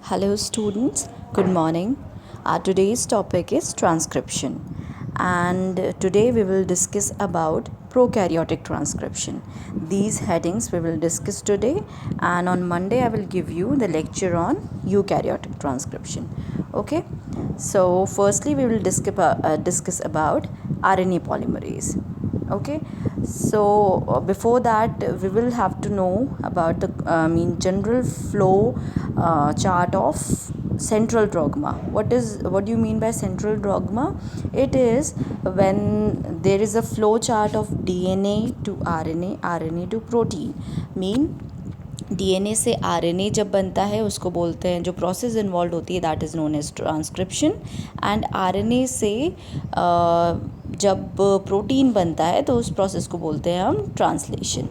Hello, students. Good morning. Today's topic is transcription, and today we will discuss about prokaryotic transcription. These headings we will discuss today, and on Monday I will give you the lecture on eukaryotic transcription. Okay. So, firstly, we will discuss about RNA polymerase. Okay, so before that we will have to know about the general flow chart of central dogma. What do you mean by central dogma? It is when there is a flow chart of DNA to RNA, RNA to protein. DNA से RNA जब बनता है उसको बोलते हैं, जो process involve होती है that is known as transcription. And RNA से जब प्रोटीन बनता है तो उस प्रोसेस को बोलते हैं हम ट्रांसलेशन.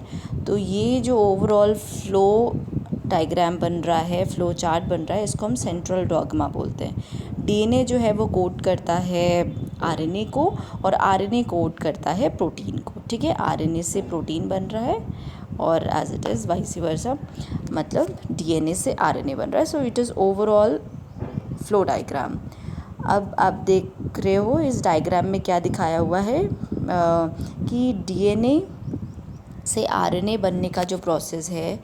तो ये जो ओवरऑल फ्लो डायग्राम बन रहा है, फ्लो चार्ट बन रहा है, इसको हम सेंट्रल डॉगमा बोलते हैं. डीएनए जो है वो कोड करता है आरएनए को और आरएनए कोड करता है प्रोटीन को. ठीक है, आरएनए से प्रोटीन बन रहा है और as it is vice versa, मतलब डीएनए से आरएनए बन रहा है. So it is overall flow diagram. अब आप देख रहे हो इस डायग्राम में क्या दिखाया हुआ है कि डीएनए से आरएनए बनने का जो प्रोसेस है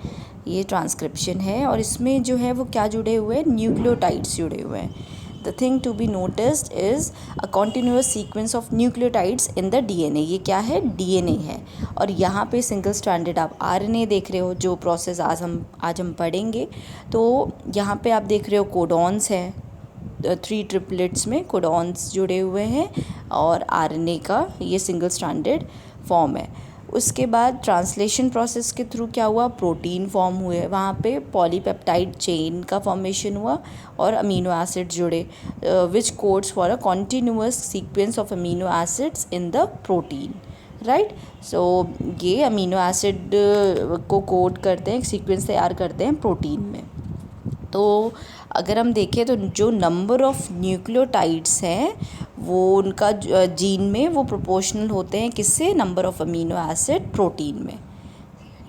ये ट्रांसक्रिप्शन है, और इसमें जो है वो क्या जुड़े हुए हैं, न्यूक्लियोटाइड्स जुड़े हुए हैं. The thing to be noticed is a continuous sequence of nucleotides in the DNA. ये क्या है, डीएनए है. और यहाँ पे सिंगल स्ट्रैंडेड आप आरएनए देख रहे हो, जो प्रोसेस आज हम पढ़ेंगे. तो यहाँ पे आप देख रहे हो कोडॉन्स हैं, 3 ट्रिपलेट्स में कोडॉन्स जुड़े हुए हैं और आरएनए का ये सिंगल स्ट्रैंडेड फॉर्म है. उसके बाद ट्रांसलेशन प्रोसेस के थ्रू क्या हुआ, प्रोटीन फॉर्म हुए, वहाँ पे पॉलीपेप्टाइड चेन का फॉर्मेशन हुआ और अमीनो एसिड जुड़े, which codes for a continuous sequence of amino acids in the protein. Right. So ये अमीनो एसिड को कोड करते हैं, एक सीक्वेंस तैयार करते हैं प्रोटीन में. तो अगर हम देखें तो जो नंबर ऑफ़ न्यूक्लियोटाइड्स हैं वो उनका जीन में वो प्रोपोर्शनल होते हैं किससे, number of amino acid protein में.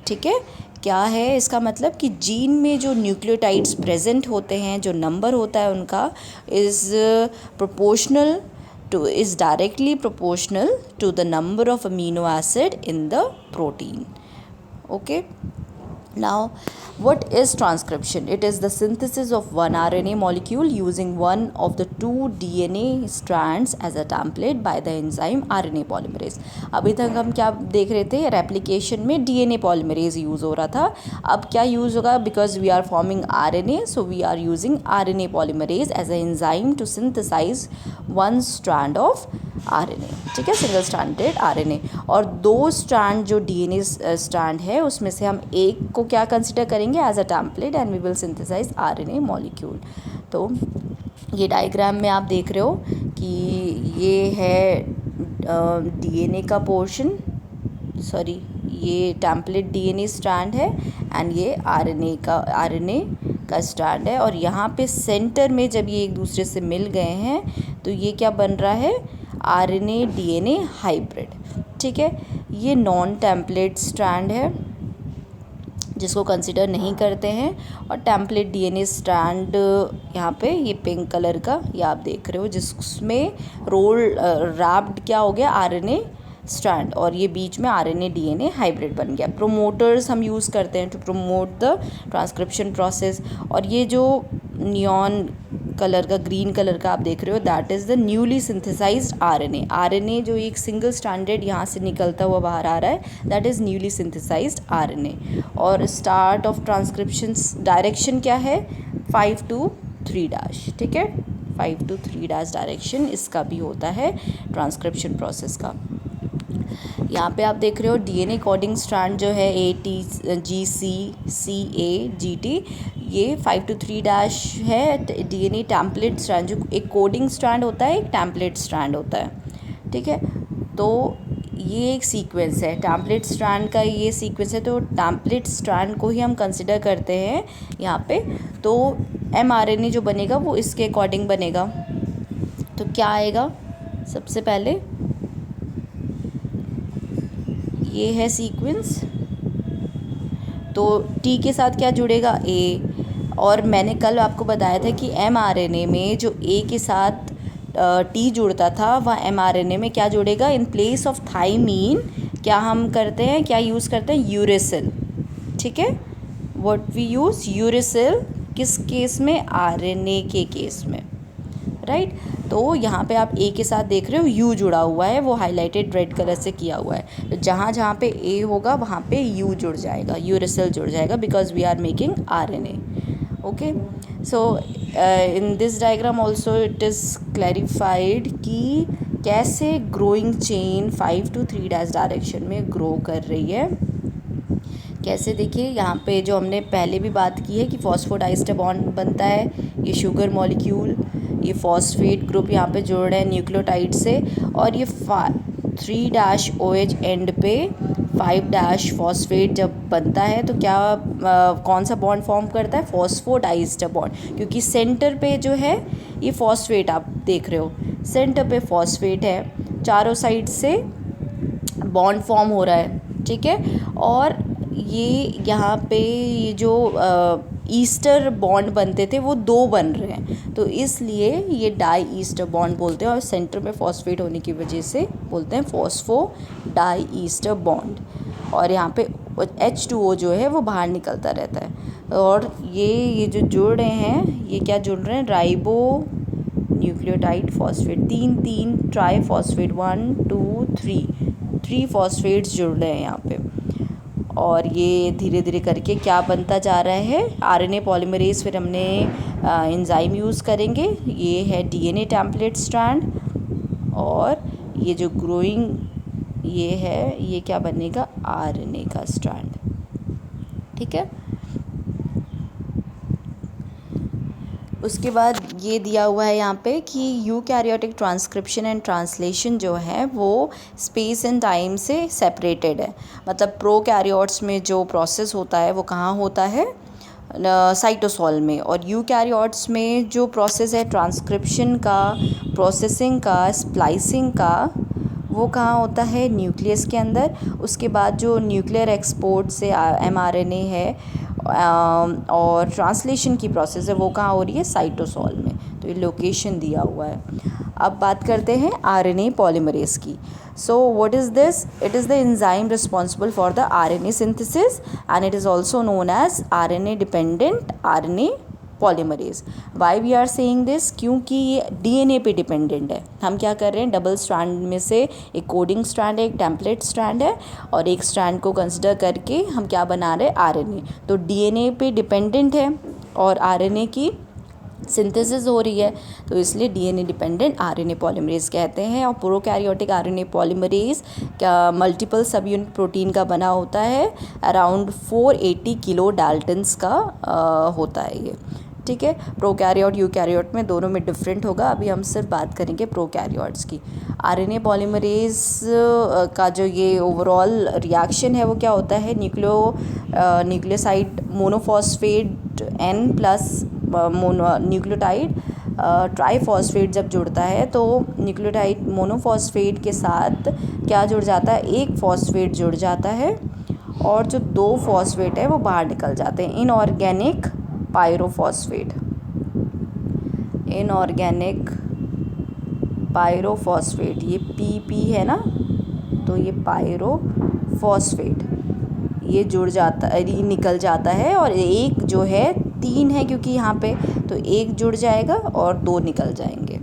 ठीक है, क्या है इसका मतलब कि जीन में जो न्यूक्लियोटाइड्स प्रेजेंट होते हैं, जो नंबर होता है उनका, is directly proportional to the number of amino acid in the protein. Okay. Now, what is transcription? It is the synthesis of one RNA molecule using one of the 2 DNA strands as a template by the enzyme RNA polymerase. अभी तक हम क्या देख रहे थे, replication में DNA polymerase use हो रहा था. अब क्या यूज़ होगा, because we are forming RNA, so we are using RNA polymerase as an enzyme to synthesize one strand of RNA. ठीक है, सिंगल स्ट्रैंडेड RNA. और 2 स्ट्रैंड जो DNA स्ट्रैंड है उसमें से हम एक को क्या कंसिडर करेंगे as a template and we will synthesise RNA molecule. तो ये डायग्राम में आप देख रहे हो कि ये है DNA का पोर्शन, सॉरी ये टेम्पलेट DNA स्ट्रैंड है एंड ये RNA का स्ट्रैंड है. और यहाँ पे सेंटर में जब ये एक दूसरे से मिल गए हैं तो ये क्या बन रहा है, RNA DNA हाइब्रिड. ठीक है, ये नॉन टेम्पलेट स्ट्रैंड है जिसको कंसिडर नहीं करते हैं. और टेम्पलेट DNA स्ट्रैंड यहाँ पे ये पिंक कलर का ये आप देख रहे हो, जिसमें रैप्ड क्या हो गया, RNA स्ट्रैंड, और ये बीच में RNA DNA हाइब्रिड बन गया. प्रोमोटर्स हम यूज़ करते हैं to promote the transcription process. और ये जो नियॉन कलर का, ग्रीन कलर का आप देख रहे हो, that is the newly synthesised RNA जो एक सिंगल स्ट्रैंडेड यहाँ से निकलता हुआ बाहर आ रहा है, that is newly synthesised RNA. और स्टार्ट ऑफ ट्रांसक्रिप्शन डायरेक्शन क्या है, 5 to 3'. ठीक है, 5 to 3' डायरेक्शन इसका भी होता है ट्रांसक्रिप्शन प्रोसेस का. यहाँ पे आप देख रहे हो DNA कोडिंग स्ट्रैंड जो है AT GC CA GT, ये 5 to 3' है. DNA टेम्पलेट स्ट्रैंड, जो एक कोडिंग स्ट्रैंड होता है, एक टेम्पलेट स्ट्रैंड होता है. ठीक है, तो ये एक सीक्वेंस है, टेम्पलेट स्ट्रैंड का ये सीक्वेंस है. तो टेम्पलेट स्ट्रैंड को ही हम कंसिडर करते हैं यहाँ पे. तो mRNA जो बनेगा वो इसके अकॉर्डिंग बनेगा. तो क्या आएगा, सबसे पहले ये है सीक्वेंस, तो T के साथ क्या जुड़ेगा, A, और मैंने कल आपको बताया था कि mRNA में जो A के साथ T जुड़ता था, वह mRNA में क्या जुड़ेगा, इन प्लेस ऑफ थाइमीन क्या हम करते हैं, क्या यूज़ करते हैं, यूरेसिल। ठीक है, व्हाट वी यूज़, यूरेसिल। किस केस में, RNA के केस में, राइट। तो यहाँ पे आप ए के साथ देख रहे हो यू जुड़ा हुआ है, वो हाईलाइटेड रेड कलर से किया हुआ है। तो जहाँ जहाँ पे ए होगा वहाँ पे यू जुड़ जाएगा, यूरेसिल जुड़ जाएगा, because we are making RNA। Okay, so in this diagram also it is clarified कि कैसे ग्रोइंग चेन 5 to 3' डायरेक्शन में ग्रो कर रही है। कैसे, देखिए यहाँ पे जो हमने पहले भी बात की है कि फॉस्फोडाइस्टर बॉन्ड बनता है, ये शुगर मॉलिक्यूल, ये फॉस्फेट ग्रुप यहाँ पे जोड़ रहे हैं न्यूक्लियोटाइड से, और ये 3' एंड पे 5' फॉस्फेट जब बनता है तो क्या कौन सा बॉन्ड फॉर्म करता है, फॉस्फोडाइस्टर बॉन्ड, क्योंकि सेंटर पे जो है ये फॉस्फेट आप देख रहे हो, सेंटर पे फॉस्फेट है, चारों साइड से बॉन्ड फॉर्म हो रहा है। ठीक है, और ये यहाँ पे ये जो ईस्टर बॉन्ड बनते थे वो 2 बन रहे हैं, तो इसलिए ये डाई ईस्टर बॉन्ड बोलते हैं, और सेंटर में फॉस्फेट होने की वजह से बोलते हैं फॉस्फो डाई ईस्टर बॉन्ड। और यहाँ पे H2O जो है वो बाहर निकलता रहता है, और ये जो जुड़ रहे हैं, ये क्या जुड़ रहे हैं, ribo nucleotide phosphate, 3 try phosphate, 1 2 3 phosphates जुड़ रहे हैं यहाँ पे। और ये धीरे धीरे करके क्या बनता जा रहा है, RNA पॉलीमरेज। फिर हमने एंजाइम यूज़ करेंगे, ये है DNA टेम्पलेट स्ट्रैंड, और ये जो ग्रोइंग ये है, ये क्या बनेगा, RNA का स्ट्रैंड। ठीक है, उसके बाद ये दिया हुआ है यहाँ पे कि यूकैरियोटिक ट्रांसक्रिप्शन एंड ट्रांसलेशन जो है वो स्पेस एंड टाइम से सेपरेटेड है। मतलब प्रोकैरियोट्स में जो प्रोसेस होता है वो कहाँ होता है, साइटोसॉल में, और यूकैरियोट्स में जो प्रोसेस है ट्रांसक्रिप्शन का, प्रोसेसिंग का, स्प्लाइसिंग का, वो कहाँ होता है, न्यूक्लियस के अंदर। उसके बाद जो न्यूक्लियर एक्सपोर्ट से mRNA है और ट्रांसलेशन की प्रोसेस है वो कहाँ हो रही है, साइटोसॉल में। तो ये लोकेशन दिया हुआ है। अब बात करते हैं RNA पॉलीमरेज की। So what is this, it is the enzyme responsible for the RNA synthesis and it is also known as RNA dependent RNA polymerase. Why we are saying this, क्योंकि ये DNA पे dependent है। हम क्या कर रहे हैं, डबल स्ट्रैंड में से एक कोडिंग स्ट्रैंड है, एक टेम्पलेट स्ट्रैंड है, और एक स्ट्रैंड को कंसिडर करके हम क्या बना रहे हैं, RNA। तो DNA पे डिपेंडेंट है और RNA की सिंथेसिस हो रही है, तो इसलिए DNA डिपेंडेंट RNA पॉलीमरेज कहते हैं। और प्रोकैरियोटिक RNA पॉलीमरेज का मल्टीपल सब यूनिट प्रोटीन का बना होता है, अराउंड 480 किलो डाल्टन्स का होता है ये। ठीक है, प्रोकैरियोट यूकैरियोट में दोनों में डिफरेंट होगा। अभी हम सिर्फ बात करेंगे प्रोकैरियोट्स की। RNA पॉलीमरेज का जो ये ओवरऑल रिएक्शन है वो क्या होता है, nucleoside monophosphate N plus nucleotide triphosphate जब जुड़ता है तो न्यूक्लियोटाइड मोनोफॉस्फेट के साथ क्या जुड़ जाता है, एक फॉस्फेट जुड़ जाता है, और जो 2 फॉस्फेट है वो बाहर निकल जाते हैं, इनऑर्गेनिक पायरोफॉस्फेट, इनऑर्गेनिक पायरोफॉस्फेट, ये PP है ना, तो ये पायरोफॉस्फेट ये जुड़ जाता है, निकल जाता है, और एक जो है 3 है क्योंकि यहाँ पे, तो एक जुड़ जाएगा और 2 निकल जाएंगे।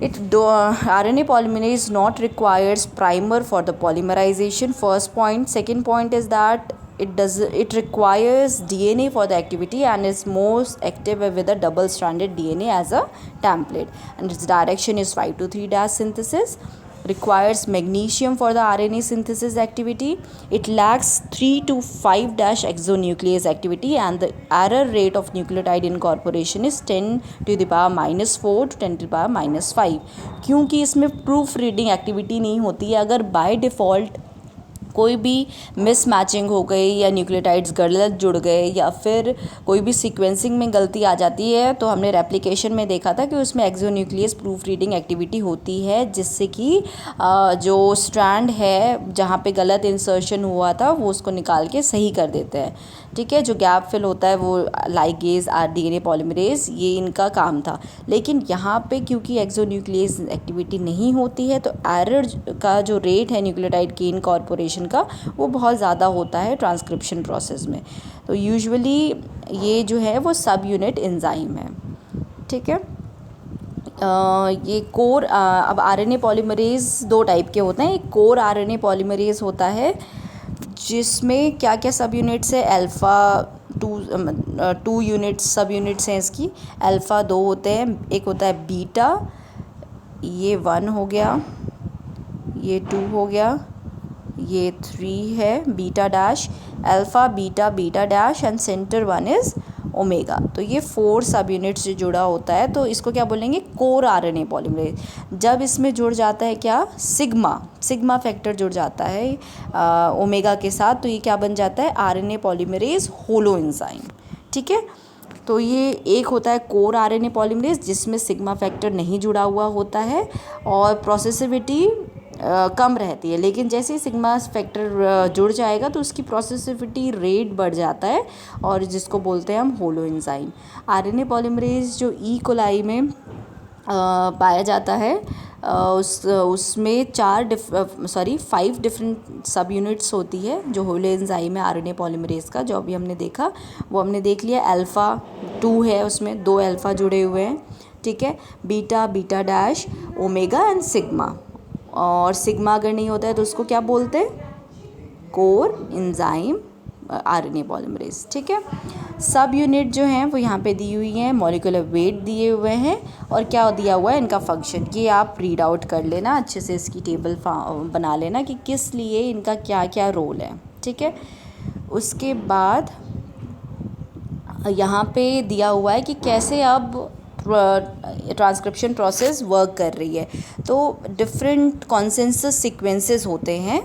RNA polymerase not requires primer for the polymerization, first point. Second point is that it requires DNA for the activity and is most active with a double stranded DNA as a template, and its direction is 5 to 3' synthesis. Requires magnesium for the RNA synthesis activity. It lacks 3 to 5' exonuclease activity, and the error rate of nucleotide incorporation is 10 to the power -4 to 10 to the power -5, क्योंकि इसमें proof reading activity नहीं होती है। अगर by default कोई भी mismatching हो गई या न्यूक्लियोटाइड्स गलत जुड़ गए या फिर कोई भी सीक्वेंसिंग में गलती आ जाती है, तो हमने रेप्लिकेशन में देखा था कि उसमें एक्सोन्यूक्लियस प्रूफ रीडिंग एक्टिविटी होती है, जिससे कि जो स्ट्रैंड है जहाँ पे गलत इंसर्शन हुआ था वो उसको निकाल के सही कर देते हैं। ठीक है, जो गैप फिल होता है वो लाइगेज डीएनए पॉलीमरेज, ये इनका काम था। लेकिन यहाँ पे क्योंकि एक्सोन्यूक्लियस एक्टिविटी नहीं होती है, तो एरर का जो रेट है न्यूक्लियोटाइड की इनकॉर्पोरेशन का, वो बहुत ज़्यादा होता है ट्रांसक्रिप्शन प्रोसेस में। तो यूजुअली ये जो है वो सब यूनिट एंजाइम है। ठीक है, ये कोर अब आरएनए पॉलीमरेज 2 टाइप के होते हैं। एक कोर आरएनए पॉलीमरेज होता है जिसमें क्या क्या सब यूनिट्स है, अल्फ़ा 2 यूनिट्स सब यूनिट्स हैं इसकी। अल्फ़ा 2 होते हैं, एक होता है बीटा, ये 1 हो गया, ये 2 हो गया, ये 3 है beta dash, alpha beta beta dash and centre 1 is omega. तो ये 4 सब यूनिट्स से जुड़ा होता है, तो इसको क्या बोलेंगे, कोर आरएनए पॉलीमरेज। जब इसमें जुड़ जाता है क्या, सिग्मा फैक्टर जुड़ जाता है ओमेगा के साथ, तो ये क्या बन जाता है, आरएनए पॉलीमरेज होलो एंजाइम। ठीक है, तो ये एक होता है कोर आरएनए पॉलीमरेज जिसमें सिग्मा फैक्टर नहीं जुड़ा हुआ होता है और प्रोसेसिविटी कम रहती है। लेकिन जैसे ही सिग्मा फैक्टर जुड़ जाएगा तो उसकी प्रोसेसिविटी रेट बढ़ जाता है, और जिसको बोलते हैं हम होलो एंजाइम। आरएनए पॉलीमरेज जो ई कोलाई में पाया जाता है, उसमें 5 डिफरेंट सब यूनिट्स होती है जो होलो एंजाइम है आरएनए पॉलीमरेज का। जो अभी हमने देखा वो हमने देख लिया। अल्फ़ा 2 है, उसमें 2 अल्फ़ा जुड़े हुए हैं। ठीक है, beta beta dash omega and sigma, और सिग्मा अगर नहीं होता है तो उसको क्या बोलते हैं, कोर एंजाइम आरएनए पॉलीमरेज। ठीक है, सब यूनिट जो हैं वो यहाँ पे दी हुई हैं, मॉलिक्यूलर वेट दिए हुए हैं, और क्या दिया हुआ है इनका फंक्शन। ये आप रीड आउट कर लेना अच्छे से, इसकी टेबल बना लेना कि किस लिए इनका क्या क्या रोल है। ठीक है, उसके बाद यहाँ पे दिया हुआ है कि कैसे अब ट्रांसक्रिप्शन प्रोसेस वर्क कर रही है। तो डिफरेंट कॉन्सेंसस सीक्वेंसेस होते हैं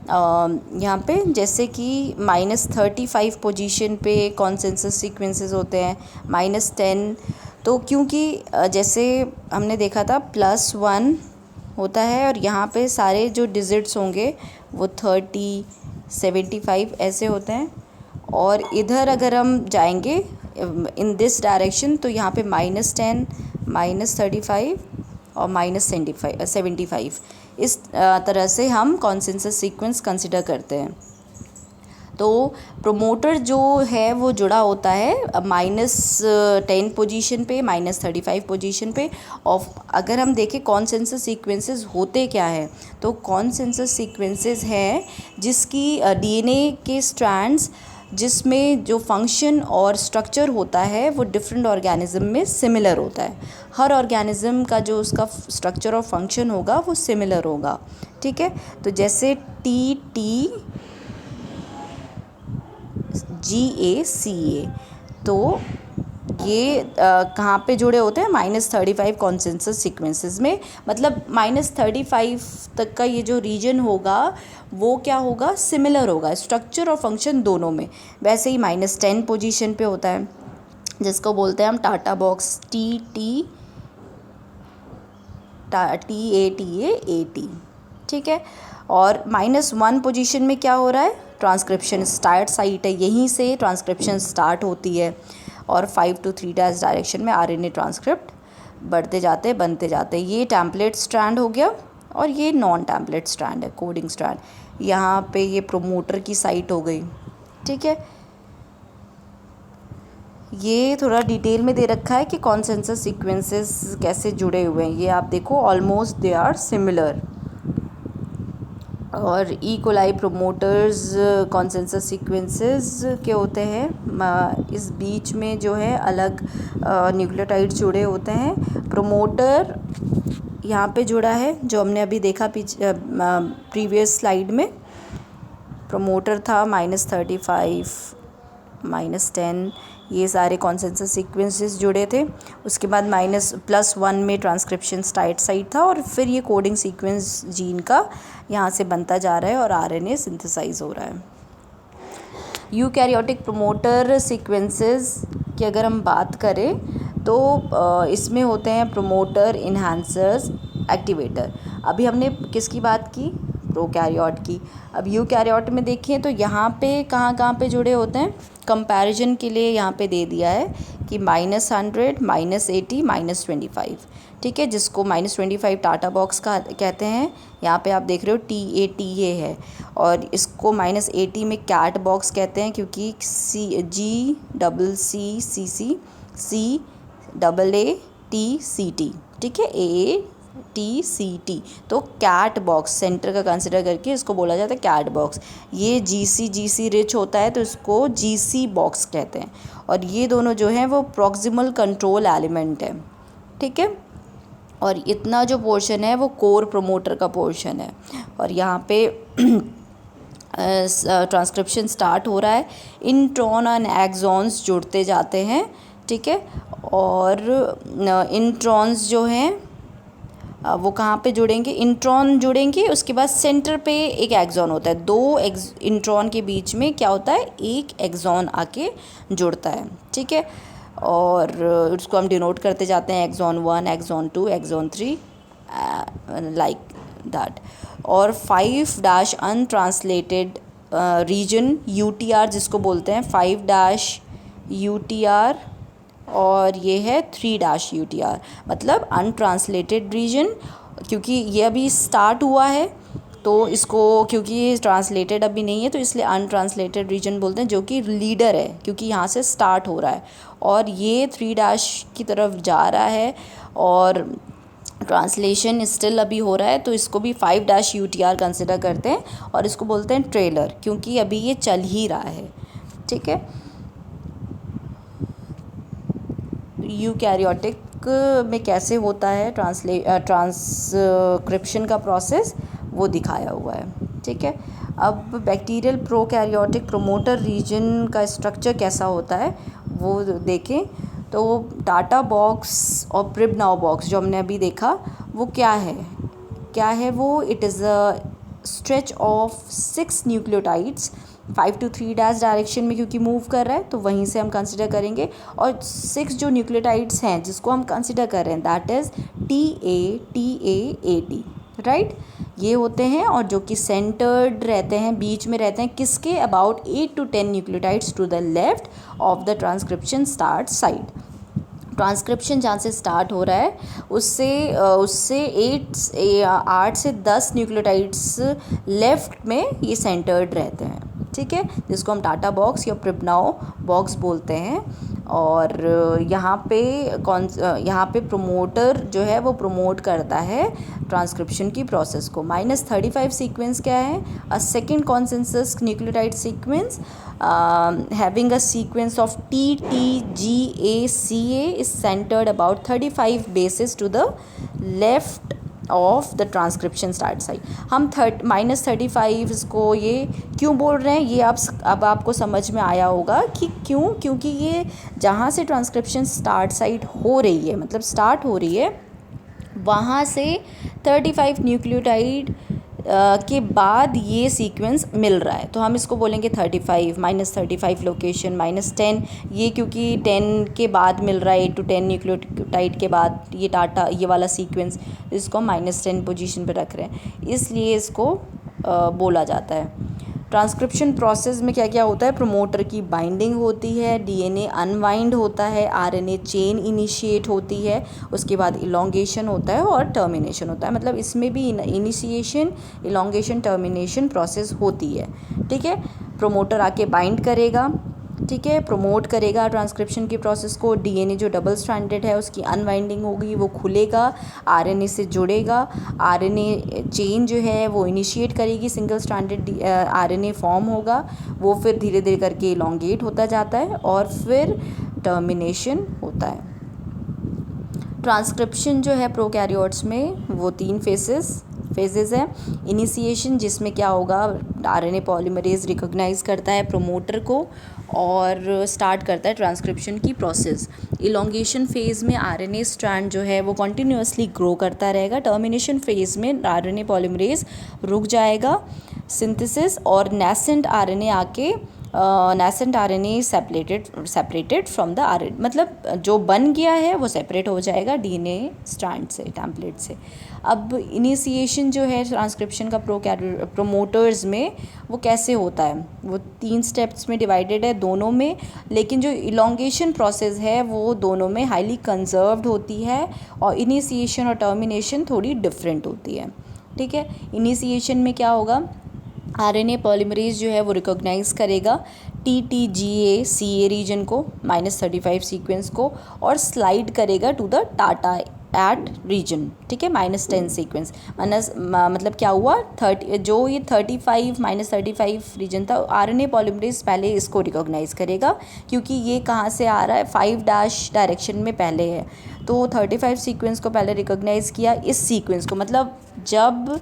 यहाँ पे, जैसे कि -35 पोजीशन पे कॉन्सेंसस सीक्वेंसेस होते हैं, -10। तो क्योंकि जैसे हमने देखा था +1 होता है, और यहाँ पे सारे जो डिजिट्स होंगे वो 30, 75 ऐसे होते हैं। और इधर अगर हम जाएंगे इन दिस डायरेक्शन, तो यहाँ पे -10, -35 और -75 इस तरह से हम कॉन्सेंसस सीक्वेंस कंसिडर करते हैं। तो प्रोमोटर जो है वो जुड़ा होता है -10 पोजीशन पे, -35 पोजीशन पे। और अगर हम देखें कॉन्सेंसस सीक्वेंसेस होते क्या है, तो कॉन्सेंसस सीक्वेंसेस है जिसकी डीएनए के स्ट्रैंड्स जिसमें जो फंक्शन और स्ट्रक्चर होता है वो डिफरेंट ऑर्गेनिज्म में सिमिलर होता है। हर ऑर्गेनिज्म का जो उसका स्ट्रक्चर और फंक्शन होगा वो सिमिलर होगा। ठीक है, तो जैसे TT GACA, तो ये कहाँ पे जुड़े होते हैं, -35 कॉन्सेंसस सीक्वेंसेस में। मतलब -35 तक का ये जो रीजन होगा वो क्या होगा, सिमिलर होगा स्ट्रक्चर और फंक्शन दोनों में। वैसे ही -10 पोजीशन पे होता है जिसको बोलते हैं हम टाटा बॉक्स, TATA80। ठीक है, और -1 पोजीशन में क्या हो रहा है, ट्रांसक्रिप्शन स्टार्ट साइट है, यहीं से ट्रांसक्रिप्शन स्टार्ट होती है। और 5 to 3' डायरेक्शन में आरएनए ट्रांसक्रिप्ट बढ़ते जाते बनते जाते। ये टेम्पलेट स्ट्रैंड हो गया, और ये नॉन टेम्पलेट स्ट्रैंड है, कोडिंग स्ट्रैंड। यहाँ पे ये प्रोमोटर की साइट हो गई। ठीक है, ये थोड़ा डिटेल में दे रखा है कि कॉन्सेंसस सीक्वेंसेस कैसे जुड़े हुए हैं। ये आप देखो, ऑलमोस्ट दे आर सिमिलर। और E coli promoters consensus sequences के होते हैं, इस बीच में जो है अलग न्यूक्लियोटाइड्स जुड़े होते हैं। प्रोमोटर यहाँ पे जुड़ा है, जो हमने अभी देखा प्रीवियस स्लाइड में। प्रोमोटर था -35, -10, ये सारे कॉन्सेंसस सीक्वेंसेस जुड़े थे। उसके बाद -+1 में ट्रांसक्रिप्शन स्टार्ट साइट था और फिर ये कोडिंग सीक्वेंस जीन का यहाँ से बनता जा रहा है और आरएनए सिंथेसाइज हो रहा है। यूकैरियोटिक प्रोमोटर सीक्वेंसेस की अगर हम बात करें तो इसमें होते हैं प्रोमोटर, इन्हांसर्स, एक्टिवेटर। अभी हमने किसकी बात की? प्रोकैरियोट की। अब यूकैरियोट में देखें तो यहाँ पे कहाँ पे जुड़े होते हैं? कंपैरिजन के लिए यहाँ पे दे दिया है कि -100, -80, -25, ठीक है, जिसको -25 टाटा बॉक्स का कहते हैं। यहाँ पे आप देख रहे हो TA है और इसको -80 में कैट बॉक्स कहते हैं क्योंकि CAATCT, ठीक है, AATCT, तो कैट बॉक्स सेंटर का कंसिडर करके इसको बोला जाता है कैट बॉक्स। ये GC रिच होता है तो इसको GC बॉक्स कहते हैं और ये दोनों जो हैं वो प्रॉक्सिमल कंट्रोल एलिमेंट है, ठीक है। और इतना जो पोर्शन है वो कोर प्रोमोटर का पोर्शन है और यहाँ पे ट्रांसक्रिप्शन स्टार्ट हो रहा है। इंट्रॉन और एक्सॉन्स जुड़ते जाते हैं, ठीक है, और इंट्रॉन्स जो हैं वो कहाँ पे जुड़ेंगे? इंट्रॉन जुड़ेंगे, उसके बाद सेंटर पे एक एक्सॉन होता है। दो इंट्रॉन के बीच में क्या होता है? एक एक्सॉन आके जुड़ता है, ठीक है, और उसको हम डिनोट करते जाते हैं exon 1, exon 2, exon 3, like that. और 5- अनट्रांसलेटेड रीजन UTR जिसको बोलते हैं, 5- UTR और ये है 3- UTR, मतलब अनट्रांसलेटेड रीजन। क्योंकि ये अभी स्टार्ट हुआ है तो इसको, क्योंकि ये ट्रांसलेटेड अभी नहीं है तो इसलिए अनट्रांसलेटेड रीजन बोलते हैं, जो कि लीडर है क्योंकि यहाँ से स्टार्ट हो रहा है और ये 3- की तरफ जा रहा है और ट्रांसलेशन स्टिल अभी हो रहा है, तो इसको भी 5- UTR कंसिडर करते हैं और इसको बोलते हैं ट्रेलर क्योंकि अभी ये चल ही रहा है, ठीक है। यूकैरियोटिक में कैसे होता है ट्रांसक्रिप्शन का प्रोसेस, वो दिखाया हुआ है, ठीक है। अब बैक्टीरियल प्रोकैरियोटिक प्रोमोटर रीजन का स्ट्रक्चर कैसा होता है वो देखें तो टाटा बॉक्स और प्रिबनाउ बॉक्स जो हमने अभी देखा वो क्या है वो? It is a stretch of 6 nucleotides 5 to 3- direction में क्योंकि मूव कर रहा है तो वहीं से हम कंसिडर करेंगे। और 6 जो न्यूक्लियोटाइड्स हैं जिसको हम कंसिडर कर रहे हैं दैट इज़ TAAT, राइट, ये होते हैं और जो कि सेंटर्ड रहते हैं, बीच में रहते हैं किसके? About 8 to 10 nucleotides to the left of the transcription start site. Transcription जहाँ से स्टार्ट हो रहा है उससे 8 से 10 न्यूक्लियोटाइड्स लेफ़्ट में ये सेंटर्ड रहते हैं, ठीक है, जिसको हम टाटा बॉक्स या प्रिबनाउ बॉक्स बोलते हैं। और यहाँ पे प्रोमोटर जो है वो प्रमोट करता है ट्रांसक्रिप्शन की प्रोसेस को। -35 सीक्वेंस क्या है? A second consensus nucleotide sequence having a sequence of TTGACA is centered about 35 bases to the left of the transcription start site. हम -35 इसको ये क्यों बोल रहे हैं ये अब आपको समझ में आया होगा कि क्यों, क्योंकि ये जहाँ से ट्रांसक्रिप्शन स्टार्ट साइट हो रही है, मतलब स्टार्ट हो रही है, वहाँ से 35 न्यूक्लियोटाइड के बाद ये सीक्वेंस मिल रहा है तो हम इसको बोलेंगे 35 -35 लोकेशन -10, ये क्योंकि 10 के बाद मिल रहा है, 8 to 10 न्यूक्लियोटाइड के बाद ये वाला सीक्वेंस, इसको -10 पोजीशन पे रख रहे हैं, इसलिए इसको बोला जाता है। ट्रांसक्रिप्शन प्रोसेस में क्या क्या होता है? प्रोमोटर की बाइंडिंग होती है, DNA अनवाइंड होता है, RNA चेन इनिशिएट होती है, उसके बाद इलॉन्गेशन होता है और टर्मिनेशन होता है। मतलब इसमें भी इनिशिएशन, इलॉन्गेशन, टर्मिनेशन प्रोसेस होती है, ठीक है। प्रोमोटर आके बाइंड करेगा, ठीक है, प्रमोट करेगा ट्रांसक्रिप्शन की प्रोसेस को। DNA जो डबल स्ट्रैंडेड है उसकी अनवाइंडिंग होगी, वो खुलेगा, RNA से जुड़ेगा, RNA चेन जो है वो इनिशिएट करेगी, सिंगल स्ट्रैंडेड RNA फॉर्म होगा, वो फिर धीरे धीरे करके इलॉन्गेट होता जाता है और फिर टर्मिनेशन होता है। ट्रांसक्रिप्शन जो है प्रोकैरियोट्स में वो 3 फेजेस है। इनिशिएशन जिसमें क्या होगा? RNA पॉलीमरेज रिकॉग्नाइज करता है प्रोमोटर को और स्टार्ट करता है ट्रांसक्रिप्शन की प्रोसेस। इलोंगेशन फेज़ में आरएनए स्ट्रैंड जो है वो कंटिन्यूअसली ग्रो करता रहेगा। टर्मिनेशन फेज़ में आरएनए पॉलीमरेज रुक जाएगा सिंथेसिस, और नेसेंट आरएनए आके nascent RNA separated from the RNA, मतलब जो बन गया है वो सेपरेट हो जाएगा डीएनए स्ट्रैंड से, टेम्पलेट से। अब इनिशिएशन जो है ट्रांसक्रिप्शन का प्रोमोटर्स में वो कैसे होता है, वो 3 स्टेप्स में डिवाइडेड है दोनों में, लेकिन जो इलोंगेशन प्रोसेस है वो दोनों में हाईली कंजर्व्ड होती है, और इनिशिएशन और टर्मिनेशन थोड़ी डिफरेंट होती है। ठीक है, इनिशिएशन में क्या होगा, आरएनए पॉलीमरेज जो है वो रिकॉग्नाइज करेगा TTGA-CA रीजन को, -35 सीक्वेंस को, और स्लाइड करेगा to the TATA at region. ठीक है, -10 सीक्वेंस, मतलब क्या हुआ, 30 जो ये 35 -35 रीजन था, आरएनए पॉलीमरेज पहले इसको रिकॉग्नाइज करेगा क्योंकि ये कहाँ से आ रहा है, 5' डायरेक्शन में पहले है, तो 35 सीक्वेंस को पहले रिकॉग्नाइज किया, इस सीक्वेंस को, मतलब जब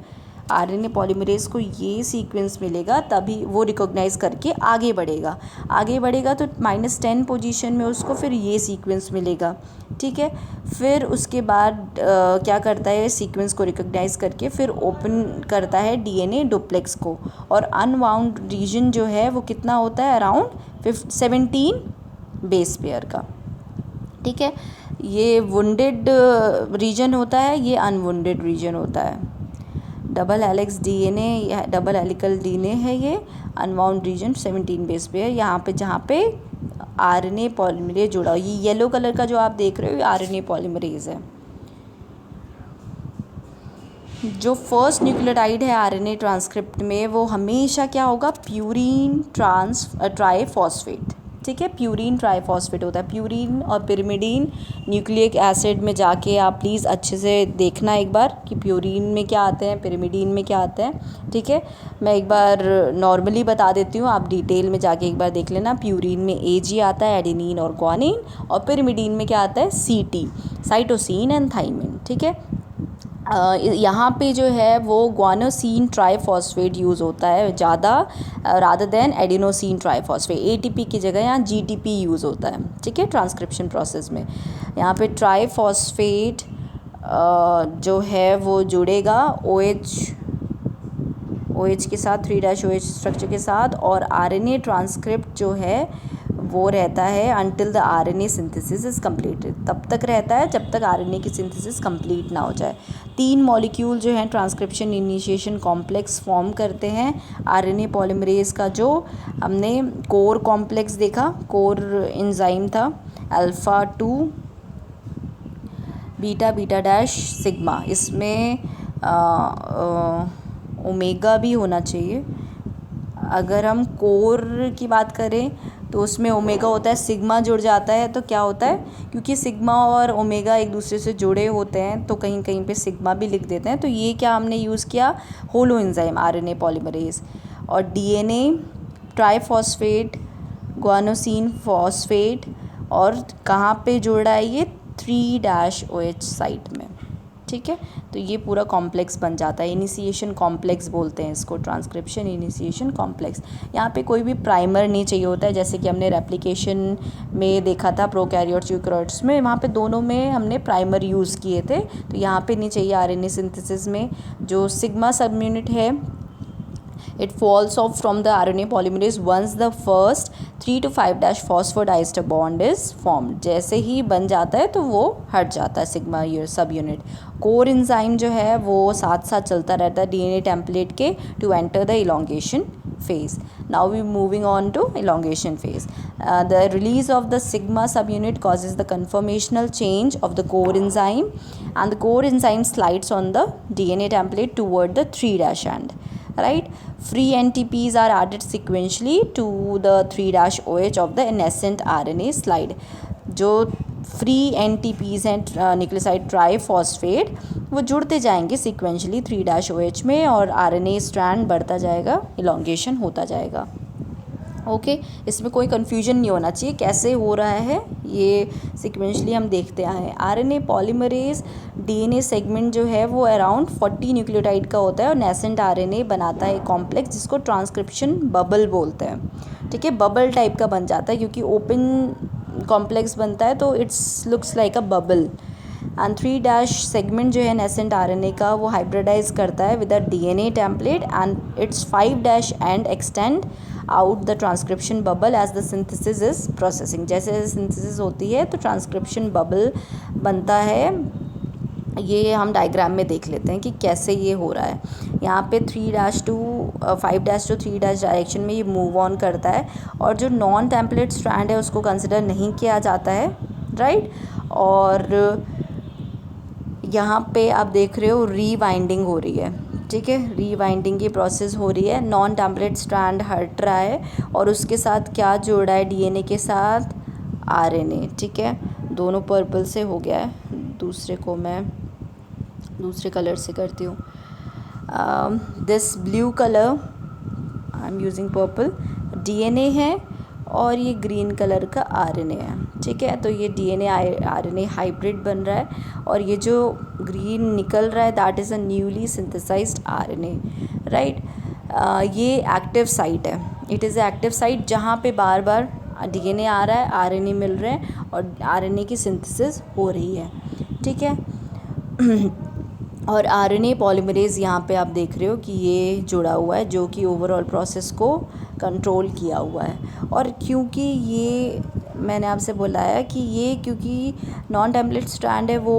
आरएनए पॉलीमरेज को ये सीक्वेंस मिलेगा तभी वो रिकॉग्नाइज करके आगे बढ़ेगा तो -10 पोजीशन में उसको फिर ये सीक्वेंस मिलेगा। ठीक है, फिर उसके बाद क्या करता है, सीक्वेंस को रिकॉग्नाइज करके फिर ओपन करता है डीएनए डुप्लेक्स को, और अनवाउंड रीजन जो है वो कितना होता है, अराउंड 17 बेस पेयर का। ठीक है, ये वुंडेड रीजन होता है, ये अनवुंडेड रीजन होता है। डबल हेलिक्स डीएनए या डबल हेलिकल डीएनए है ये, अनवाउंड रीजन 17 बेस पे है। यहाँ पे जहाँ पे आरएनए पॉलीमरेज जुड़ा हो, ये येलो कलर का जो आप देख रहे हो ये आरएनए पॉलीमरेज है। जो फर्स्ट न्यूक्लियोटाइड है आरएनए ट्रांसक्रिप्ट में वो हमेशा क्या होगा, प्यूरीन ट्राईफॉस्फेट। ठीक है, प्यूरीन ट्राईफॉस्फेट होता है। प्यूरीन और पिरिमिडीन न्यूक्लिक एसिड में जाके आप प्लीज़ अच्छे से देखना एक बार कि प्यूरीन में क्या आते हैं, पिरिमिडीन में क्या आते हैं। ठीक है, मैं एक बार नॉर्मली बता देती हूँ, आप डिटेल में जाके एक बार देख लेना। प्यूरीन में AG आता है, एडेनिन और ग्वानिन, और पिरिमिडीन में क्या आता है, CT, साइटोसिन एंड थाइमिन। ठीक है, यहाँ पे जो है वो ग्वानोसिन ट्राईफॉस्फेट यूज़ होता है ज़्यादा, rather than adenosine triphosphate. ATP की जगह यहाँ GTP यूज़ होता है। ठीक है, ट्रांसक्रिप्शन प्रोसेस में यहाँ पे ट्राईफॉस्फेट जो है वो जुड़ेगा OH के साथ, 3' स्ट्रक्चर के साथ, और RNA ट्रांसक्रिप्ट जो है वो रहता है until the RNA synthesis is completed, तब तक रहता है जब तक RNA की सिंथेसिस कंप्लीट ना हो जाए। 3 मॉलिक्यूल जो हैं ट्रांसक्रिप्शन इनिशिएशन कॉम्प्लेक्स फॉर्म करते हैं RNA पॉलीमरेज का। जो हमने कोर कॉम्प्लेक्स देखा, कोर एंजाइम था, अल्फ़ा 2 बीटा डैश सिग्मा, इसमें ओमेगा भी होना चाहिए। अगर हम कोर की बात करें तो उसमें ओमेगा होता है, सिग्मा जुड़ जाता है तो क्या होता है, क्योंकि सिग्मा और ओमेगा एक दूसरे से जुड़े होते हैं तो कहीं कहीं पे सिग्मा भी लिख देते हैं। तो ये क्या हमने यूज़ किया, होलो एंजाइम RNA पॉलीमरेज। और DNA ट्राईफॉस्फेट ग्वानोसिन फॉस्फेट, और कहाँ पे जुड़ रहा है ये, 3' साइट में। ठीक है, तो ये पूरा कॉम्प्लेक्स बन जाता है, इनिशिएशन कॉम्प्लेक्स बोलते हैं इसको, ट्रांसक्रिप्शन इनिशिएशन कॉम्प्लेक्स। यहाँ पे कोई भी प्राइमर नहीं चाहिए होता है, जैसे कि हमने रेप्लिकेशन में देखा था प्रोकैरियोट्स यूकैरियोट्स में, वहाँ पे दोनों में हमने प्राइमर यूज़ किए थे, तो यहाँ पे नहीं चाहिए। RNA सिंथेसिस में जो सिग्मा सब यूनिट है, it falls off from the RNA polymerase once the first 3 to 5' phosphodiester bond is formed। जैसे ही बन जाता है तो वो हट जाता है सिग्मा सब यूनिट। कोर एंजाइम जो है वो साथ साथ चलता रहता है DNA टेम्पलेट के to enter the elongation phase। Now we moving on to elongation phase. The release of the sigma subunit causes the conformational change of the core enzyme, and the core enzyme slides on the DNA template toward the 3' end. Right, free NTPs are added sequentially to the 3' of the nascent RNA slide। जो free NTPs हैं nucleoside triphosphate, वो जुड़ते जाएंगे sequentially 3' में, और RNA strand बढ़ता जाएगा, elongation होता जाएगा। ओके इसमें कोई कन्फ्यूजन नहीं होना चाहिए कैसे हो रहा है, ये सिक्वेंशली हम देखते आए हैं। आरएनए पॉलीमरेज डीएनए सेगमेंट जो है वो अराउंड 40 न्यूक्लियोटाइड का होता है और नेसेंट आरएनए बनाता है कॉम्प्लेक्स जिसको ट्रांसक्रिप्शन बबल बोलते हैं। ठीक है, बबल टाइप का बन जाता है क्योंकि ओपन कॉम्प्लेक्स बनता है तो it's looks like a bubble. And 3' segment जो है नेसेंट आरएनए का वो हाइब्रिडाइज करता है with a DNA template and its 5' end extend out the transcription bubble as the synthesis is processing. जैसे जैसे सिंथेसिस होती है तो ट्रांसक्रिप्शन बबल बनता है। ये हम डायग्राम में देख लेते हैं कि कैसे ये हो रहा है। यहाँ पे 3' टू 5' टू 3' डायरेक्शन में ये मूव ऑन करता है और जो नॉन टेम्पलेट स्ट्रैंड है उसको कंसिडर नहीं किया जाता है, राइट। और यहाँ पे आप देख रहे हो रीवाइंडिंग हो रही है, ठीक है, रीवाइंडिंग की प्रोसेस हो रही है। नॉन टेम्पलेट स्ट्रैंड हट रहा है और उसके साथ क्या जोड़ा है डीएनए के साथ, आरएनए। ठीक है, दोनों पर्पल से हो गया है, दूसरे को मैं दूसरे कलर से करती हूँ। This blue colour I am using purple DNA है और ये ग्रीन कलर का आरएनए है। ठीक है, तो ये डीएनए आरएनए हाइब्रिड बन रहा है और ये जो ग्रीन निकल रहा है that is a newly synthesised RNA, right. ये एक्टिव साइट है, इट इज़ एक्टिव साइट जहाँ पे बार बार डीएनए आ रहा है, आरएनए मिल रहे हैं और आरएनए की सिंथेसिस हो रही है। ठीक है और आरएनए पॉलीमरेज यहाँ पे आप देख रहे हो कि ये जुड़ा हुआ है जो कि ओवरऑल प्रोसेस को कंट्रोल किया हुआ है। और क्योंकि ये मैंने आपसे बोला है कि ये क्योंकि नॉन टेम्पलेट स्ट्रैंड है वो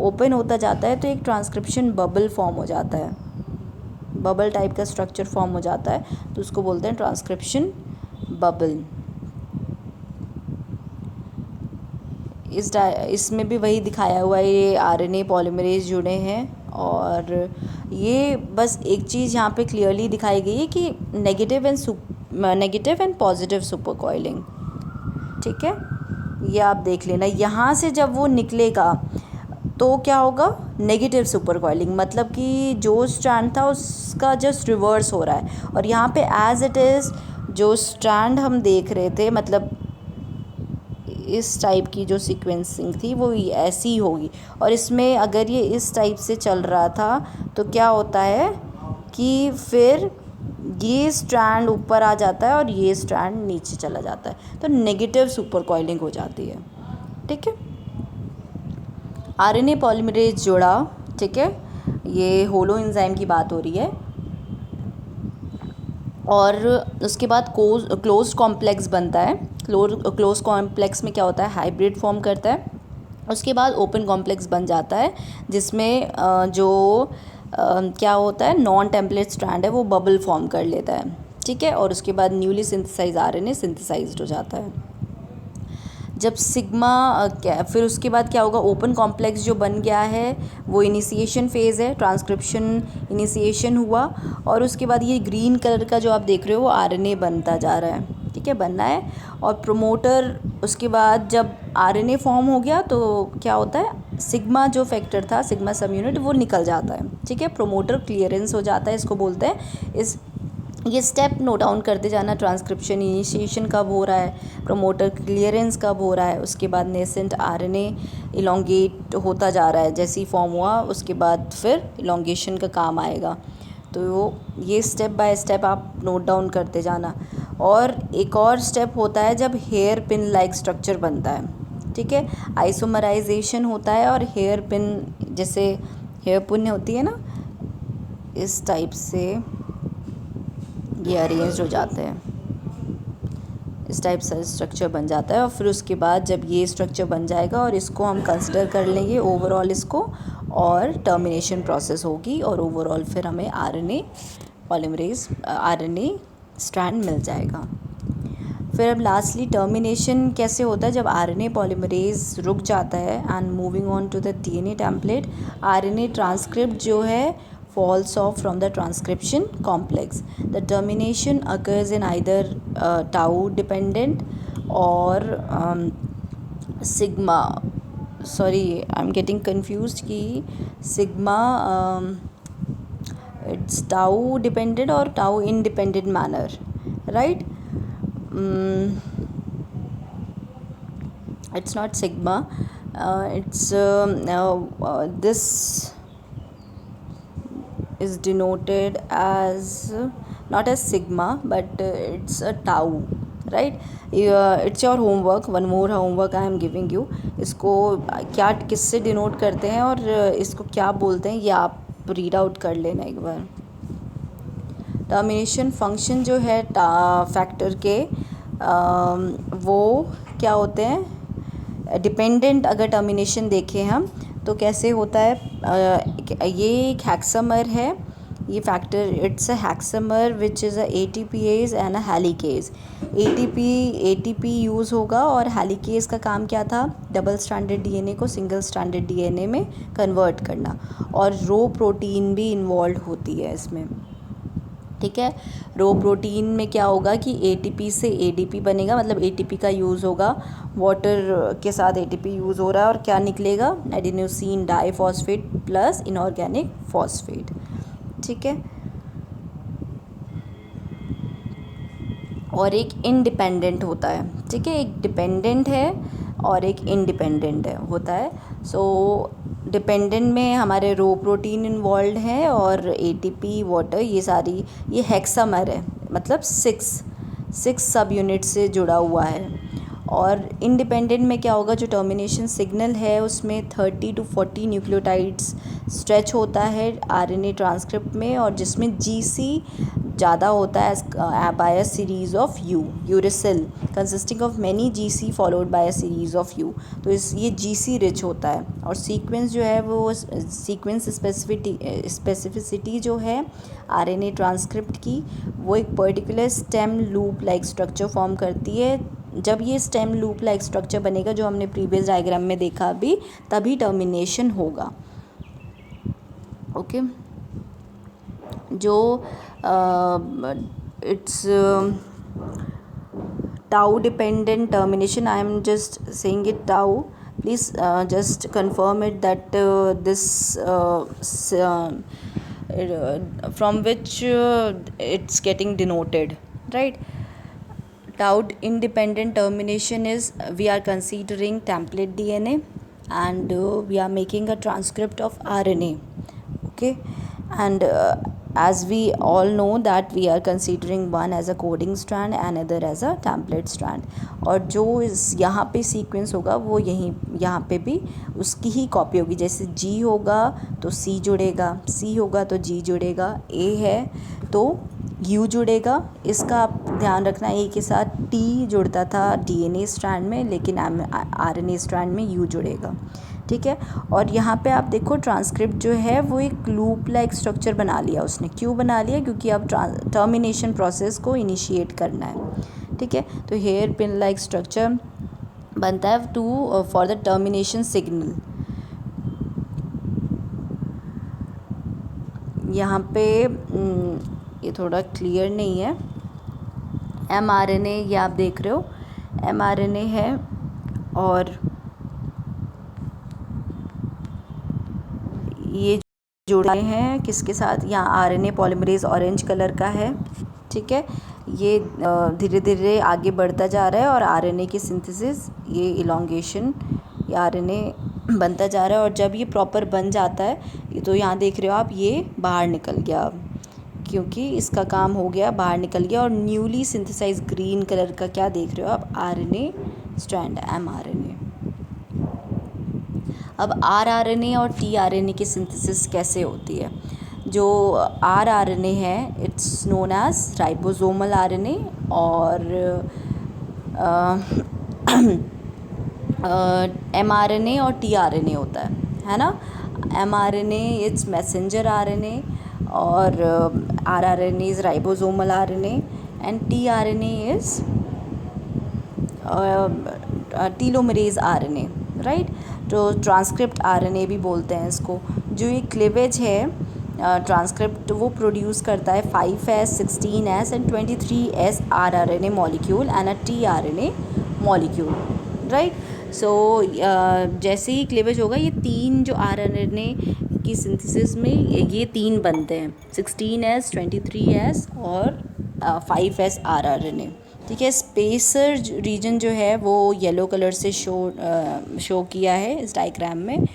ओपन होता जाता है तो एक ट्रांसक्रिप्शन बबल फॉर्म हो जाता है, बबल टाइप का स्ट्रक्चर फॉर्म हो जाता है तो उसको बोलते हैं ट्रांसक्रिप्शन बबल। इसमें भी वही दिखाया हुआ है, ये आरएनए पॉलीमरेज जुड़े हैं। और ये बस एक चीज़ यहाँ पे क्लियरली दिखाई गई है कि negative and positive super coiling. ठीक है, ये आप देख लेना। यहाँ से जब वो निकलेगा तो क्या होगा, नेगेटिव सुपर कॉइलिंग, मतलब कि जो स्ट्रैंड था उसका जस्ट रिवर्स हो रहा है। और यहाँ पे एज इट इज़ जो स्ट्रैंड हम देख रहे थे, मतलब इस टाइप की जो सीक्वेंसिंग थी वो ऐसी ही होगी। और इसमें अगर ये इस टाइप से चल रहा था तो क्या होता है कि फिर ये स्ट्रैंड ऊपर आ जाता है और ये स्ट्रैंड नीचे चला जाता है, तो नेगेटिव सुपर कॉइलिंग हो जाती है। ठीक है, आरएनए पॉलीमरेज जोड़ा, ठीक है, ये होलो एंजाइम की बात हो रही है। और उसके बाद क्लोज कॉम्प्लेक्स बनता है। क्लोज कॉम्प्लेक्स में क्या होता है, हाइब्रिड फॉर्म करता है। उसके बाद ओपन कॉम्प्लेक्स बन जाता है जिसमें क्या होता है, नॉन टेम्पलेट स्ट्रैंड है वो बबल फॉर्म कर लेता है। ठीक है, और उसके बाद न्यूली सिंथेसाइज आरएनए सिंथेसाइज्ड हो जाता है। जब सिग्मा फिर उसके बाद क्या होगा, ओपन कॉम्प्लेक्स जो बन गया है वो इनिशिएशन फेज़ है, ट्रांसक्रिप्शन इनिशिएशन हुआ और उसके बाद ये ग्रीन कलर का जो आप देख रहे हो वो आरएनए बनता जा रहा है। ठीक है, बनना है। और प्रोमोटर, उसके बाद जब आरएनए फॉर्म हो गया तो क्या होता है, सिग्मा जो फैक्टर था, सिग्मा सब यूनिट, वो निकल जाता है। ठीक है, प्रोमोटर क्लियरेंस हो जाता है, इसको बोलते हैं। ये स्टेप नोट डाउन करते जाना, ट्रांसक्रिप्शन इनिशिएशन कब हो रहा है, प्रोमोटर क्लियरेंस कब हो रहा है, उसके बाद नेसेंट आरएनए इलोंगेट होता जा रहा है, जैसे ही फॉर्म हुआ उसके बाद फिर इलोंगेशन का काम आएगा। तो ये स्टेप बाय स्टेप आप नोट डाउन करते जाना। और एक और स्टेप होता है जब हेयर पिन लाइक स्ट्रक्चर बनता है। ठीक है, आइसोमराइजेशन होता है और हेयर पिन, जैसे हेयर पिन होती है ना, इस टाइप से ये अरेंज हो जाते हैं, इस टाइप से स्ट्रक्चर बन जाता है। और फिर उसके बाद जब ये स्ट्रक्चर बन जाएगा और इसको हम कंसिडर कर लेंगे ओवरऑल इसको, और टर्मिनेशन प्रोसेस होगी और ओवरऑल फिर हमें आरएनए पॉलीमरेज आरएनए स्ट्रैंड मिल जाएगा। फिर अब लास्टली टर्मिनेशन कैसे होता है, जब आरएनए पॉलीमरेज रुक जाता है and moving on to the DNA template, RNA transcript जो है falls off from the transcription complex. The termination occurs in either tau dependent or sigma, sorry I'm getting confused कि sigma it's tau dependent or tau independent manner, right. it's not sigma, it's this is denoted as not as sigma, but it's a tau, right? It's your homework, one more homework I am giving you. इसको क्या किससे denote करते हैं और इसको क्या बोलते हैं, ये आप रीड आउट कर लेना एक बार. टर्मिनेशन फंक्शन जो है फैक्टर के वो क्या होते हैं, डिपेंडेंट अगर टर्मिनेशन देखें हम तो कैसे होता है. ये एक हेक्सामर है, ये factor it's a हेक्सामर which is a ATPase and a helicase. ATP use होगा और हेलिकेज का काम क्या था, डबल स्ट्रैंडेड DNA को सिंगल स्ट्रैंडेड DNA में कन्वर्ट करना, और रो प्रोटीन भी इन्वॉल्व होती है इसमें. ठीक है, रो प्रोटीन में क्या होगा कि ATP से ADP बनेगा, मतलब ATP का यूज़ होगा, वाटर के साथ ATP यूज़ हो रहा है और क्या निकलेगा, adenosine diphosphate plus inorganic phosphate. ठीक है, और एक इंडिपेंडेंट होता है. ठीक है, एक डिपेंडेंट है और एक इंडिपेंडेंट है होता है. सो डिपेंडेंट में हमारे रो प्रोटीन इन्वॉल्व है और ATP वाटर, ये सारी, ये हेक्सामर है, मतलब सिक्स सब यूनिट से जुड़ा हुआ है. और इंडिपेंडेंट में क्या होगा, जो टर्मिनेशन सिग्नल है उसमें 30 to 40 न्यूक्लियोटाइड्स स्ट्रेच होता है RNA ट्रांसक्रिप्ट में, और जिसमें GC ज़्यादा होता है by a series of uracil consisting of many GC followed by a series of U. तो ये GC रिच होता है. और सीक्वेंस जो है वो सीक्वेंस स्पेसिफिसिटी जो है RNA ट्रांसक्रिप्ट की, वो एक particular stem loop like structure form करती है. जब ये स्टेम लूप लाइक स्ट्रक्चर बनेगा, जो हमने प्रीवियस डायग्राम में देखा अभी, तभी टर्मिनेशन होगा. ओके, जो it's tau dependent termination, I am just saying it tau. Please just confirm it that this from which it's getting denoted, right? Tau independent termination is, we are considering template DNA and we are making a transcript of RNA. Okay, and as we all know that we are considering one as a coding strand and other as a template strand. और जो इस यहाँ पे sequence होगा वो यहाँ पे भी उसकी ही कॉपी होगी. जैसे G होगा तो C जुड़ेगा, C होगा तो G जुड़ेगा, A है तो U जुड़ेगा. इसका आप ध्यान रखना, A के साथ T जुड़ता था DNA स्ट्रैंड में, लेकिन RNA स्ट्रैंड में U जुड़ेगा. ठीक है, और यहाँ पे आप देखो ट्रांसक्रिप्ट जो है वो एक लूप लाइक स्ट्रक्चर बना लिया उसने. क्यों बना लिया, क्योंकि अब टर्मिनेशन प्रोसेस को इनिशिएट करना है. ठीक है, तो हेयर पिन लाइक स्ट्रक्चर बनता है to for the termination signal. यहाँ पे ये थोड़ा क्लियर नहीं है. mRNA, ये आप देख रहे हो mRNA है, और ये जुड़े हैं किसके साथ, यहाँ RNA पॉलीमरेज ऑरेंज कलर का है. ठीक है, ये धीरे धीरे आगे बढ़ता जा रहा है और RNA की सिंथेसिस, ये इलॉन्गेशन, ये RNA बनता जा रहा है. और जब ये प्रॉपर बन जाता है, ये तो यहाँ देख रहे हो आप, ये बाहर निकल गया अब, क्योंकि इसका काम हो गया, बाहर निकल गया. और न्यूली सिंथेसाइज ग्रीन कलर का क्या देख रहे हो आप, RNA स्ट्रैंड, mRNA. अब rRNA और tRNA की सिंथेसिस कैसे होती है. जो rRNA है, it's known as ribosomal RNA, और mRNA और tRNA होता है ना. mRNA इट्स मैसेंजर RNA, और rRNA is ribosomal RNA, and tRNA is telomerase RNA, right. तो ट्रांसक्रिप्ट RNA भी बोलते हैं इसको. जो ये क्लीवेज है ट्रांसक्रिप्ट, वो प्रोड्यूस करता है 5S, 16S and 23S rRNA molecule and a tRNA molecule, right. So जैसे ही क्लीवेज होगा, ये तीन जो rRNA की सिंथेसिस में ये तीन बनते हैं, 16S, 23S और 5S rRNA. ठीक है। स्पेसर रीजन जो है वो येलो कलर से शो किया है इस डायग्राम में।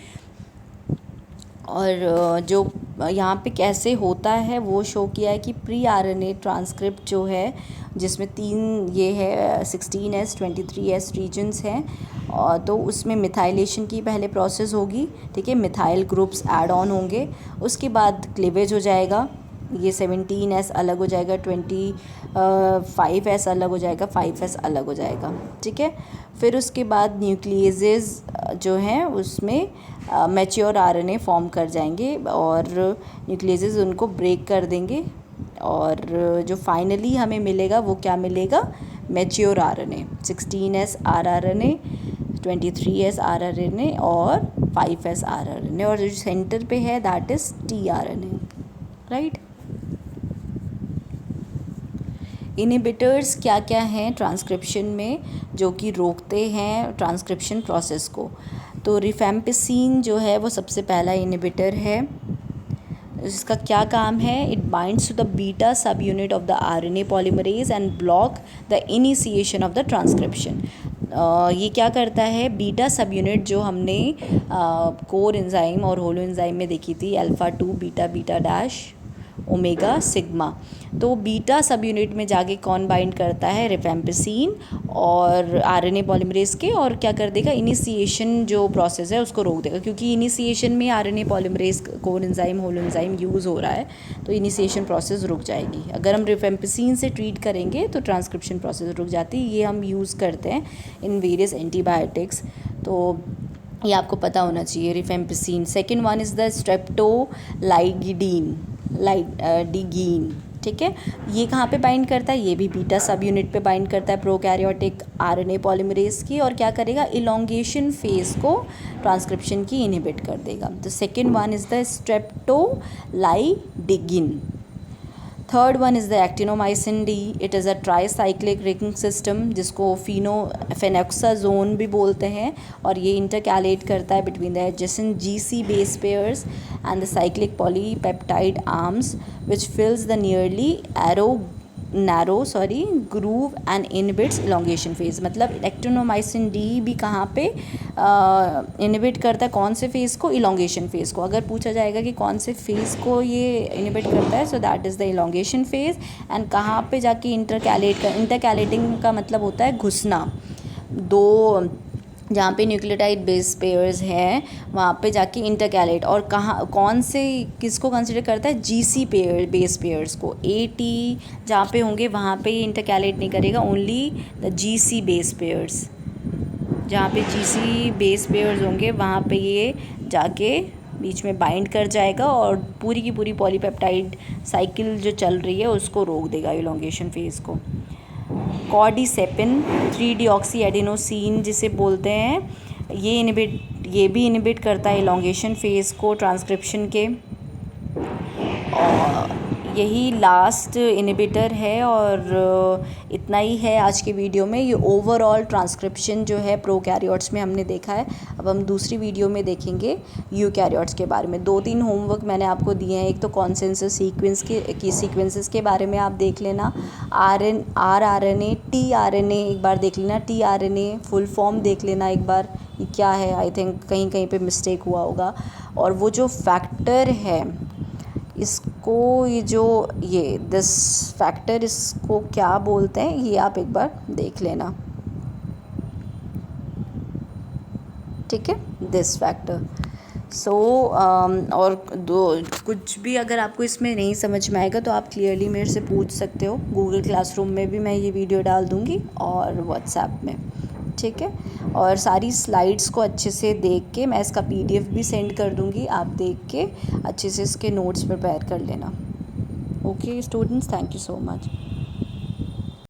और जो यहाँ पे कैसे होता है वो शो किया है कि प्री आरएनए ट्रांसक्रिप्ट जो है, जिसमें 3 ये है 16S 23S रीजन्स हैं, और तो उसमें मिथाइलेशन की पहले प्रोसेस होगी। ठीक है, मिथाइल ग्रुप्स ऐड ऑन होंगे, उसके बाद क्लीवेज हो जाएगा, ये 17S अलग हो जाएगा, 25S अलग हो जाएगा, 5S अलग हो जाएगा। ठीक है, फिर उसके बाद न्यूक्लियसेस जो हैं उसमें मैच्योर आरएनए फॉर्म कर जाएंगे और न्यूक्लियसेस उनको ब्रेक कर देंगे, और जो फाइनली हमें मिलेगा वो क्या मिलेगा, mature RNA, 16S rRNA, 23S rRNA और 5S rRNA, और जो सेंटर पे है that is tRNA, right. Inhibitors क्या क्या हैं ट्रांसक्रिप्शन में जो कि रोकते हैं ट्रांसक्रिप्शन प्रोसेस को? तो रिफेम्पिसिन जो है वो सबसे पहला इनहिबिटर है। इसका क्या काम है, it binds to the beta sub unit of the RNA polymerase and block the initiation of the transcription. ये क्या करता है, बीटा सब यूनिट जो हमने कोर एंजाइम और होलो एंजाइम में देखी थी, alpha 2 beta beta dash omega sigma, तो बीटा सब यूनिट में जाके कौन बाइंड करता है, रिफेम्पिसिन और आरएनए पॉलीमरेज के, और क्या कर देगा, इनिशिएशन जो प्रोसेस है उसको रोक देगा, क्योंकि इनिशिएशन में RNA polymerase core enzyme holo enzyme use हो रहा है, तो इनिशिएशन प्रोसेस रुक जाएगी। अगर हम रिफेम्पिसिन से ट्रीट करेंगे तो ट्रांसक्रिप्शन प्रोसेस रुक जाती है। ये हम यूज़ करते हैं इन वेरियस एंटीबायोटिक्स, तो ये आपको पता होना चाहिए rifampicin. Second one is the streptolydigin. ठीक है, ये कहाँ पे बाइंड करता है, ये भी बीटा सब यूनिट पे बाइंड करता है प्रोकैरियोटिक आरएनए पॉलीमरेज की, और क्या करेगा, इलोंगेशन फेज को ट्रांसक्रिप्शन की इनहिबिट कर देगा। तो second one is the streptolydigin. Third one is the actinomycin D, it is a tricyclic ring system जिसको फेनोक्साजोन भी बोलते हैं, और ये इंटरकैलेट करता है between the adjacent GC base pairs and the cyclic polypeptide arms which fills the nearly narrow groove and inhibits elongation phase। मतलब actinomycin D भी कहाँ पे इनहिबिट करता है, कौन से फेज़ को, इलोंगेशन फेज़ को। अगर पूछा जाएगा कि कौन से फेज़ को ये इनहिबिट करता है, so that is the elongation phase. And कहाँ पे जाके इंटरकैलेटिंग का मतलब होता है घुसना, दो जहाँ पे न्यूक्लियोटाइड बेस पेयर्स हैं वहाँ पे जाके इंटरकैलेट, और कहाँ कौन से किसको कंसिडर करता है, GC बेस पेयर्स को। AT जहाँ पे होंगे वहाँ पे ये इंटरकैलेट नहीं करेगा, only the GC base pairs, जहाँ पे GC बेस पेयर्स होंगे वहाँ पे ये जाके बीच में बाइंड कर जाएगा और पूरी की पूरी पॉलीपेप्टाइड साइकिल जो चल रही है उसको रोक देगा, इलोंगेशन फेज़ को। कॉर्डिसेपिन 3-डीऑक्सी एडिनोसिन जिसे बोलते हैं, ये भी इनहिबिट करता है इलोंगेशन फेज़ को ट्रांसक्रिप्शन के, और यही लास्ट इनहिबिटर है। और इतना ही है आज के वीडियो में। ये ओवरऑल ट्रांसक्रिप्शन जो है प्रोकैरियोट्स में हमने देखा है। अब हम दूसरी वीडियो में देखेंगे यूकैरियोट्स के बारे में। 2-3 होमवर्क मैंने आपको दिए हैं, एक तो कॉन्सेंसस सीक्वेंसेस के बारे में आप देख लेना, rRNA tRNA एक बार देख लेना, tRNA फुल फॉर्म देख लेना एक बार, ये क्या है, आई थिंक कहीं कहीं पे मिस्टेक हुआ होगा। और वो जो फैक्टर है इसको, ये दिस फैक्टर इसको क्या बोलते हैं, ये आप एक बार देख लेना, ठीक है, दिस फैक्टर। सो और कुछ भी अगर आपको इसमें नहीं समझ में आएगा तो आप क्लियरली मेरे से पूछ सकते हो। गूगल क्लासरूम में भी मैं ये वीडियो डाल दूँगी और व्हाट्सएप में, ठीक है। और सारी स्लाइड्स को अच्छे से देख के मैं इसका PDF भी सेंड कर दूँगी, आप देख के अच्छे से इसके नोट्स प्रिपेयर कर लेना। Okay students, thank you so much.